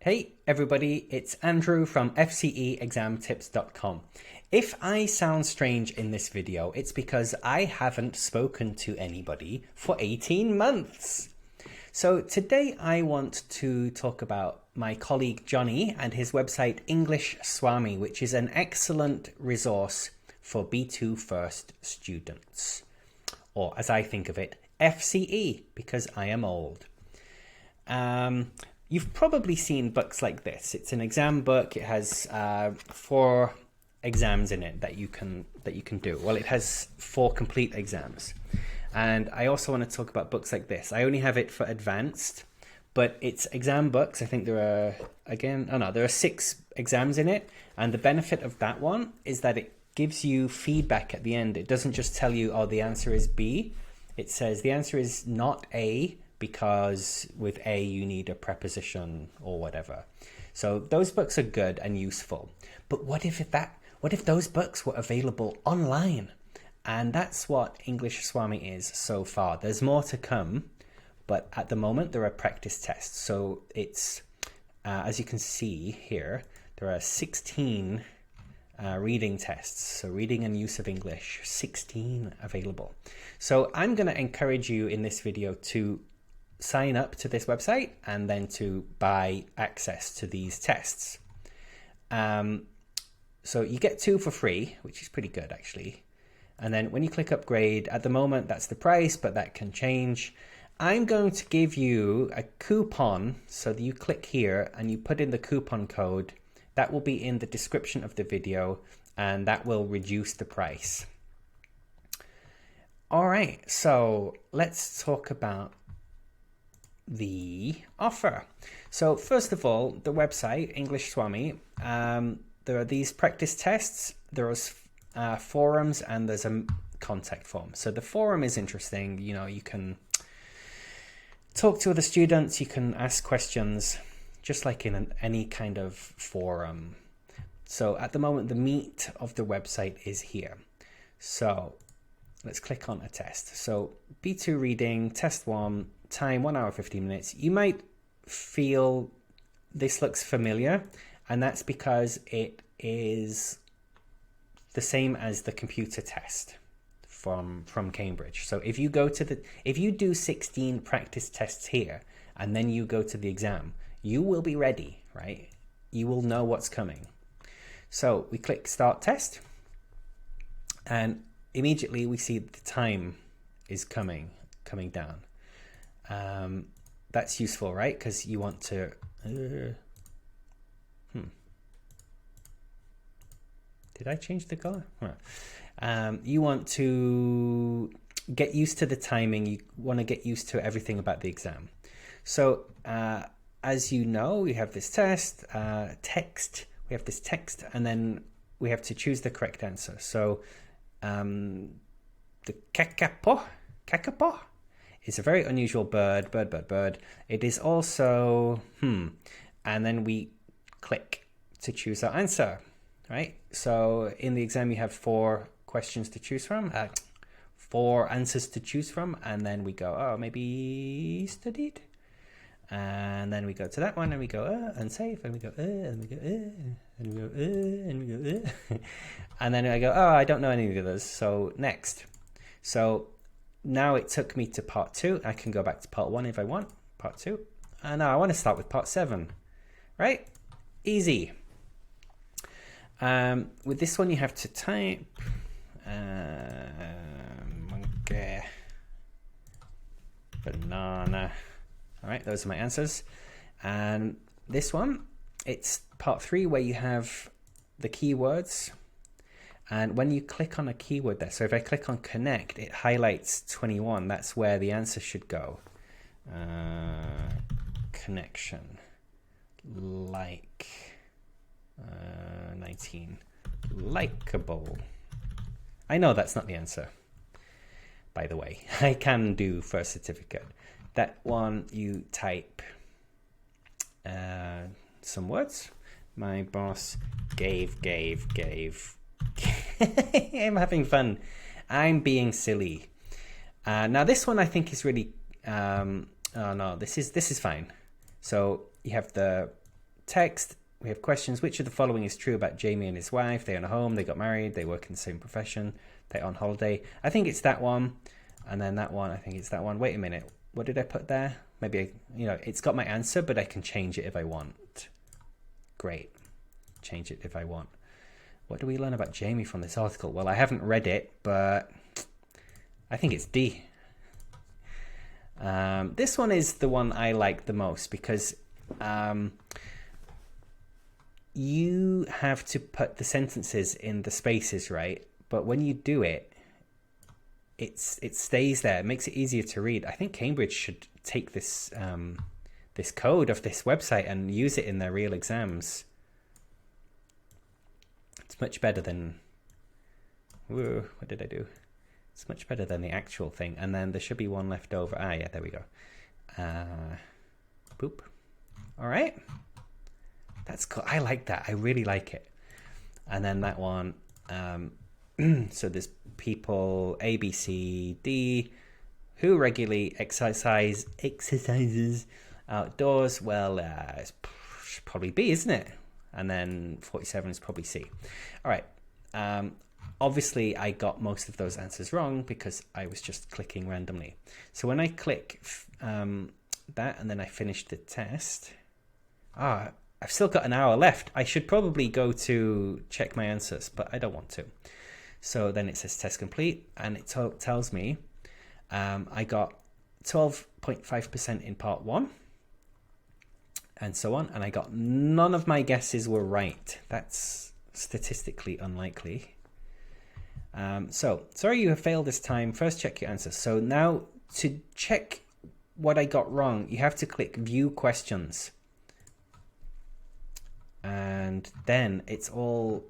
Hey everybody, it's Andrew from FCEexamtips.com. If I sound strange in this video, it's because I haven't spoken to anybody for 18 months. So today I want to talk about my colleague Johnny and his website English Swami, which is an excellent resource for B2 first students. Or as I think of it, FCE, because I am old. You've probably seen books like this. It's an exam book. It has 4 exams in it that you can do. Well, it has 4 complete exams. And I also want to talk about books like this. I only have it for advanced, but it's exam books. I think there are 6 exams in it. And the benefit of that one is that it gives you feedback at the end. It doesn't just tell you, oh, the answer is B. It says the answer is not A, because with A you need a preposition or whatever. So those books are good and useful. But what if those books were available online? And that's what English Swami is so far. There's more to come, but at the moment there are practice tests. So it's, as you can see here, there are 16 reading tests. So reading and use of English, 16 available. So I'm going to encourage you in this video to sign up to this website and then to buy access to these tests. So you get 2 for free, which is pretty good actually. And then when you click upgrade, at the moment that's the price, but that can change. I'm going to give you a coupon, so that you click here and you put in the coupon code. That will be in the description of the video and that will reduce the price. All right, so let's talk about the offer. So first of all, the website English Swami, there are these practice tests, there's forums, and there's a contact form. So the forum is interesting. You know, you can talk to other students, you can ask questions, just like in any kind of forum. So at the moment, the meat of the website is here. So let's click on a test. So B2 reading, test 1, time 1 hour 15 minutes. You might feel this looks familiar, and that's because it is the same as the computer test from Cambridge. So if you do 16 practice tests here and then you go to the exam, you will be ready, right? You will know what's coming. So we click start test and immediately we see the time is coming down. That's useful, right? Because you want to did I change the color? You want to get used to the timing. You want to get used to everything about the exam. So as you know, we have this test, text. We have this text, and then we have to choose the correct answer. So the kakapo is a very unusual bird. It is also and then we click to choose our answer, right? So in the exam you have 4 questions to choose from, 4 answers to choose from, and then we go, oh, maybe studied, and then we go to that one and we go unsafe, and we go and we go and we go and we go and then I go, oh, I don't know any of the others, so next. So now it took me to part 2. I can go back to part 1 if I want, part 2. And now I want to start with part 7, right? Easy. With this one you have to type monkey, banana. All right, those are my answers. And this one, it's part 3 where you have the keywords. And when you click on a keyword there, so if I click on connect, it highlights 21. That's where the answer should go. Connection, like 19, likable. I know that's not the answer, by the way. I can do first certificate. That one you type some words. My boss gave. I'm having fun. I'm being silly. Now this one I think is really oh no, this is fine. So you have the text. We have questions. Which of the following is true about Jamie and his wife? They own a home, they got married, they work in the same profession, they're on holiday. I think it's that one. And then that one, I think it's that one. Wait a minute. What did I put there? Maybe, it's got my answer, but I can change it if I want. Great. Change it if I want. What do we learn about Jamie from this article? Well, I haven't read it, but I think it's D. This one is the one I like the most because you have to put the sentences in the spaces, right? But when you do it, it stays there. It makes it easier to read. I think Cambridge should take this this code of this website and use it in their real exams. It's much better than... Whoa, what did I do? It's much better than the actual thing. And then there should be one left over. Ah, yeah, there we go. Boop. All right. That's cool. I like that. I really like it. And then that one. So there's people A, B, C, D who regularly exercises outdoors. Well, it's probably B, isn't it? And then 47 is probably C. All right. Obviously, I got most of those answers wrong because I was just clicking randomly. So when I click that and then I finish the test, I've still got an hour left. I should probably go to check my answers, but I don't want to. So then it says test complete, and it tells me I got 12.5% in part 1, and so on, and I got none of my guesses were right. That's statistically unlikely. So, sorry you have failed this time. First check your answers. So now to check what I got wrong, you have to click view questions. And then it's all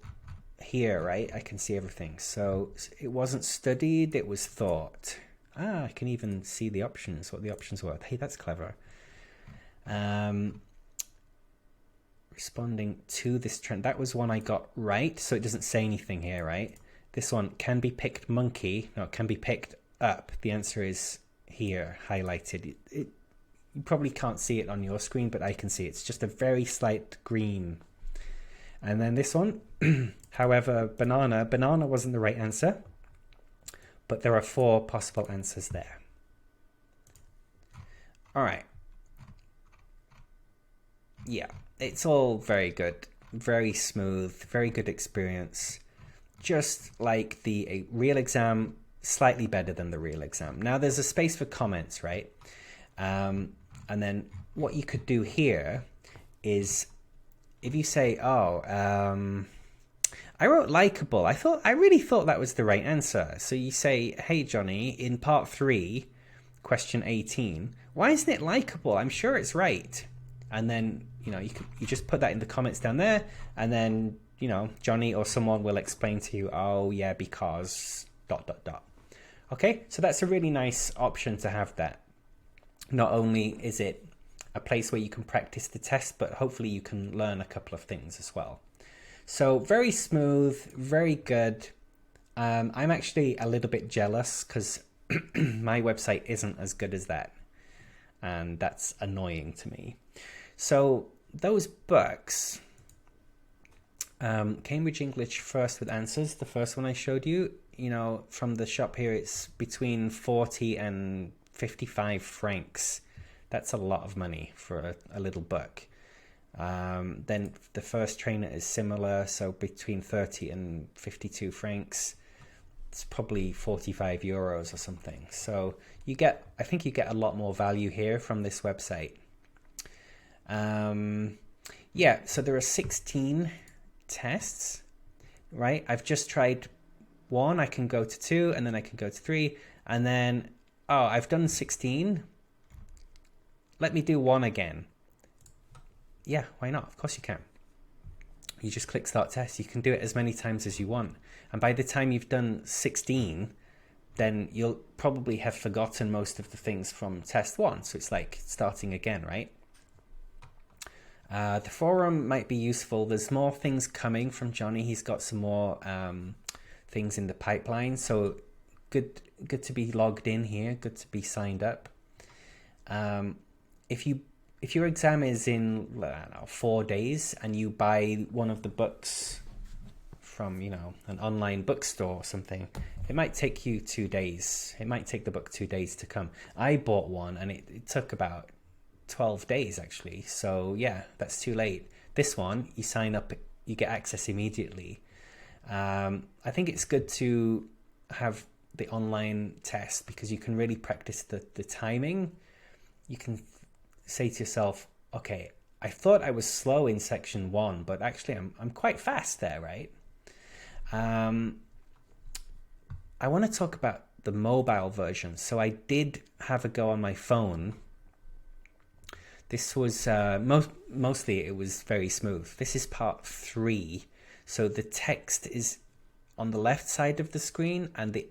here, right? I can see everything. So it wasn't studied, it was thought. I can even see the options, what the options were. Hey, that's clever. Responding to this trend. That was one I got right. So it doesn't say anything here, right? This one, can be picked monkey. No, it can be picked up. The answer is here, highlighted. You probably can't see it on your screen, but I can see it. It's just a very slight green. And then this one, however, banana wasn't the right answer, but there are 4 possible answers there. All right. Yeah, it's all very good, very smooth, very good experience. Just like the real exam, slightly better than the real exam. Now there's a space for comments, right? And then what you could do here is if you say, I wrote likable. I really thought that was the right answer. So you say, hey, Johnny, in part 3, question 18, why isn't it likable? I'm sure it's right. And then, you just put that in the comments down there, and then, Johnny or someone will explain to you, oh yeah, because ... Okay, so that's a really nice option to have that. Not only is it a place where you can practice the test, but hopefully you can learn a couple of things as well. So very smooth, very good. I'm actually a little bit jealous because my website isn't as good as that. And that's annoying to me. So those books, Cambridge English First with Answers, the first one I showed you, from the shop here, it's between 40 and 55 francs. That's a lot of money for a little book. Then the first trainer is similar, so between 30 and 52 francs. It's probably 45 euros or something. So I think you get a lot more value here from this website. Yeah, so there are 16 tests, right? I've just tried 1, I can go to 2, and then I can go to 3, and then, I've done 16. Let me do 1 again. Yeah, why not? Of course you can. You just click start test. You can do it as many times as you want. And by the time you've done 16, then you'll probably have forgotten most of the things from test 1. So it's like starting again, right? The forum might be useful. There's more things coming from Johnny. He's got some more things in the pipeline. So good to be logged in here. Good to be signed up. If you if your exam is in, I don't know, 4 days, and you buy one of the books from, you know, an online bookstore or something, it might take you 2 days. It might take the book 2 days to come. I bought one and it took about 12 days actually. So yeah, that's too late. This one, you sign up, you get access immediately. I think it's good to have the online test because you can really practice the timing. You can say to yourself, okay, I thought I was slow in section 1, but actually I'm quite fast there, right? I want to talk about the mobile version. So I did have a go on my phone. This was mostly it was very smooth. This is part 3. So the text is on the left side of the screen, and the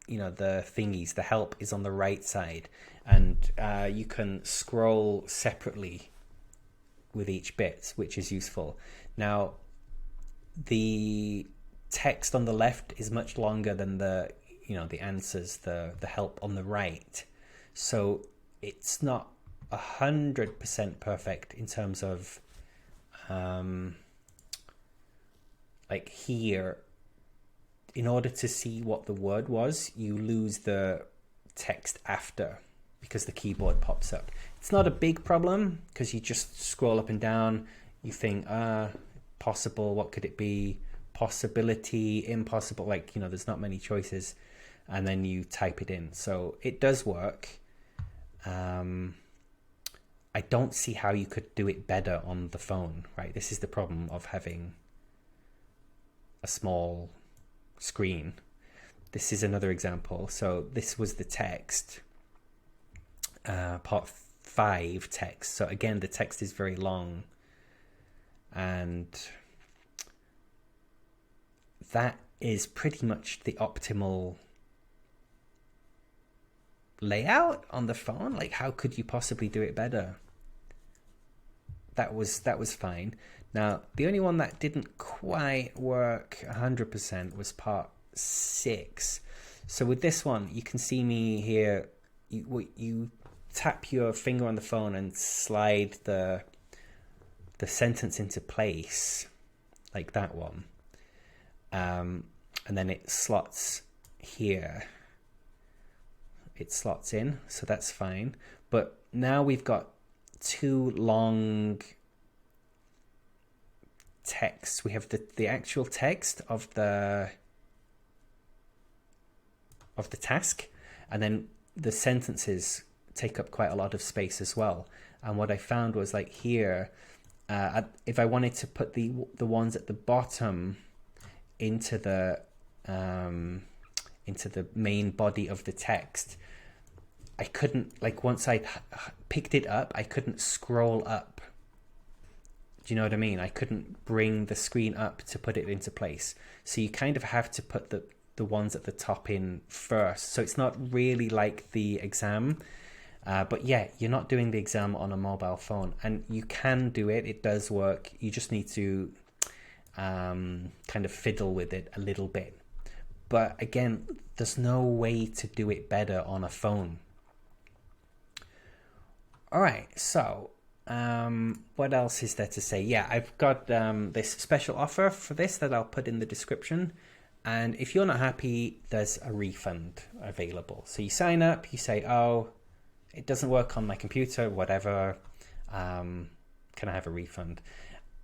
thingies, the help, is on the right side, and you can scroll separately with each bit, which is useful. Now, the text on the left is much longer than the answers, the help on the right, so it's not 100% perfect in terms of like here, in order to see what the word was, you lose the text after because the keyboard pops up. It's not a big problem because you just scroll up and down. You think, possible, what could it be? Possibility, impossible, like, there's not many choices. And then you type it in. So it does work. I don't see how you could do it better on the phone, right? This is the problem of having a small screen. This is another example. So this was the text, part 5 text. So again, the text is very long, and that is pretty much the optimal layout on the phone. Like, how could you possibly do it better? That was fine. Now, the only one that didn't quite work 100% was part 6. So with this one, you can see me here. You tap your finger on the phone and slide the sentence into place, like that one. And then it slots here. It slots in, so that's fine. But now we've got 2 long texts. We have the actual text of the task, and then the sentences take up quite a lot of space as well. And what I found was, like, here, if I wanted to put the ones at the bottom into the main body of the text, I couldn't, like, once I picked it up, I couldn't scroll up. Do you know what I mean? I couldn't bring the screen up to put it into place. So you kind of have to put the ones at the top in first. So it's not really like the exam. But yeah, you're not doing the exam on a mobile phone. And you can do it. It does work. You just need to kind of fiddle with it a little bit. But again, there's no way to do it better on a phone. All right, so what else is there to say? Yeah, I've got this special offer for this that I'll put in the description. And if you're not happy, there's a refund available. So you sign up, you say, oh, it doesn't work on my computer, whatever. Can I have a refund?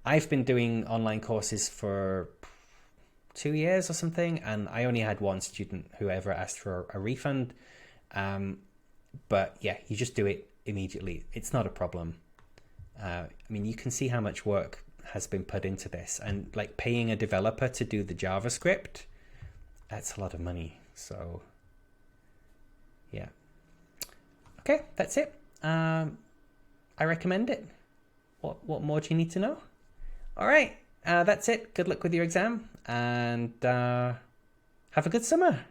I've been doing online courses for 2 years or something, and I only had one student who ever asked for a refund. But yeah, you just do it immediately. It's not a problem. I mean, you can see how much work has been put into this, and like paying a developer to do the JavaScript, that's a lot of money. So yeah. Okay, that's it. I recommend it. What more do you need to know? All right, that's it. Good luck with your exam, and have a good summer.